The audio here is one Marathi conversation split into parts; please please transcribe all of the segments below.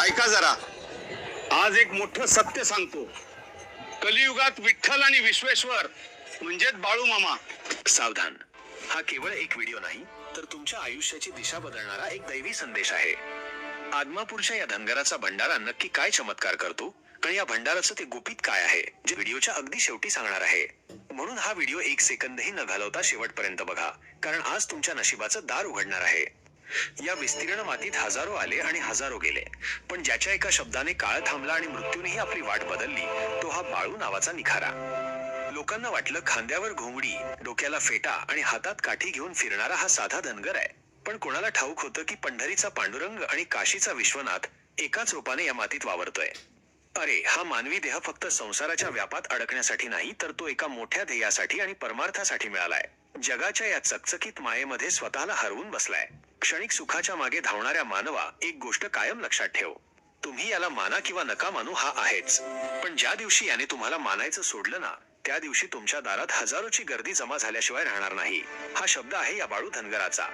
ऐका जरा, आज एक मोठं सत्य सांगतो. कलियुगात विठ्ठल आणि विश्वेश्वर म्हणजेच बाळू मामा. सावधान, हा केवळ एक व्हिडिओ नाही तर तुमच्या आयुष्याची दिशा बदलणारा एक दैवी संदेश आहे. आदमापूरच्या या धनगराचा भंडारा नक्की काय चमत्कार करतो आणि या भंडाराचं ते गुपित काय आहे, जे व्हिडिओच्या अगदी शेवटी सांगणार आहे. म्हणून हा व्हिडिओ एक सेकंदही न घालवता शेवटपर्यंत बघा, कारण आज तुमच्या नशिबाचं दार उघडणार आहे. या विस्तीर्ण मातीत हजारो आले आणि हजारो गेले, पण ज्याच्या एका शब्दाने काळ थांबला आणि मृत्यूनेही आपली वाट बदलली, तो हा बाळू नावाचा निखारा. लोकांना वाटलं खांद्यावर घोंगडी, डोक्याला फेटा आणि हातात काठी घेऊन फिरणारा हा साधा धनगर आहे. पण कोणाला ठाऊक होतं की पंढरीचा पांडुरंग आणि काशीचा विश्वनाथ एकाच रूपाने या मातीत वावरतोय. अरे, हा मानवी देह फक्त संसाराच्या व्यापात अडकण्यासाठी नाही, तर तो एका मोठ्या ध्येयासाठी आणि परमार्थासाठी मिळालाय. जगाच्या या चकचकीत मायेमध्ये स्वतःला हरवून बसलाय. क्षणिक सुखाच्या मागे धावणाऱ्या मानवा, एक गोष्ट कायम लक्षात ठेव. तुम्ही याला माना किंवा नका मानू, हा आहेच. पण ज्या दिवशी याने तुम्हाला मानायचं सोडलं ना, त्या दिवशी तुमच्या दारात हजारोची गर्दी जमा झाल्याशिवाय राहणार नाही. हा शब्द आहे या बाळू धनगराचा.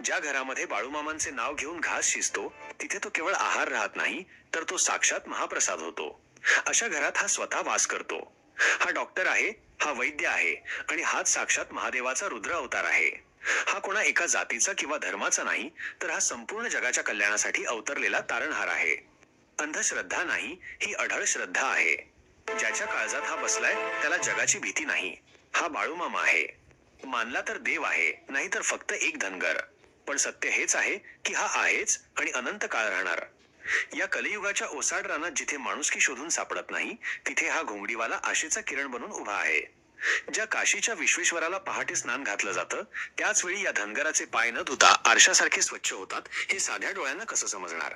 ज्या घरामध्ये बाळूमामांचे नाव घेऊन घास शिजतो, तिथे तो केवळ आहार राहत नाही, तर तो साक्षात महाप्रसाद होतो. अशा घरात हा स्वतः वास करतो. हा डॉक्टर आहे, हा वैद्य आहे आणि हाच साक्षात महादेवाचा रुद्र अवतार आहे. हा कोणा एका जातीचा किंवा धर्माचा नाही, तर हा संपूर्ण जगाच्या कल्याणासाठी अवतरलेला तारणहार आहे. अंधश्रद्धा नाही, ही अढळ श्रद्धा आहे. ज्याच्या काळजात हा बसलाय त्याला जगाची भीती नाही. हा बाळूमामा आहे. मानला तर देव आहे, नाही तर फक्त एक धनगर. पण सत्य हेच आहे की हा आहेच आणि अनंत काळ राहणार. या कलियुगाच्या ओसाड रानात जिथे माणुसकी शोधून सापडत नाही, तिथे हा घोंगडीवाला आशेचा किरण बनून उभा आहे. ज्या काशीच्या विश्वेश्वराला पहाटे स्नान घातलं जातं, त्याच वेळी या धनगराचे पाय न धुता आरशासारखे स्वच्छ होतात, हे साध्या डोळ्यांना कसं समजणार?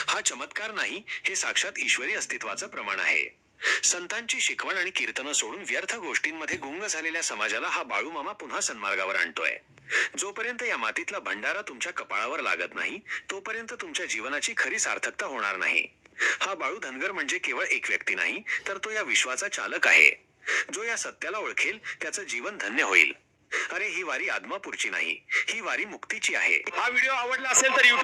हा चमत्कार नाही, हे साक्षात ईश्वरी अस्तित्वाचं प्रमाण आहे. संतांची शिकवण आणि कीर्तनं सोडून व्यर्थ गोष्टींमध्ये गुंग झालेल्या समाजाला हा बाळूमामा पुन्हा सन्मार्गावर आणतोय. जोपर्यंत या मातीतला भंडारा तुमच्या कपाळावर लागत नाही, तोपर्यंत तुमच्या जीवनाची खरी सार्थकता होणार नाही. हा बाळू धनगर म्हणजे केवळ एक व्यक्ती नाही, तर तो या विश्वाचा चालक आहे. जो या सत्याला ओळखेल त्याचं जीवन धन्य होईल. अरे, ही वारी आदमापूरची नाही, ही वारी मुक्तीची आहे. हा व्हिडिओ आवडला असेल तर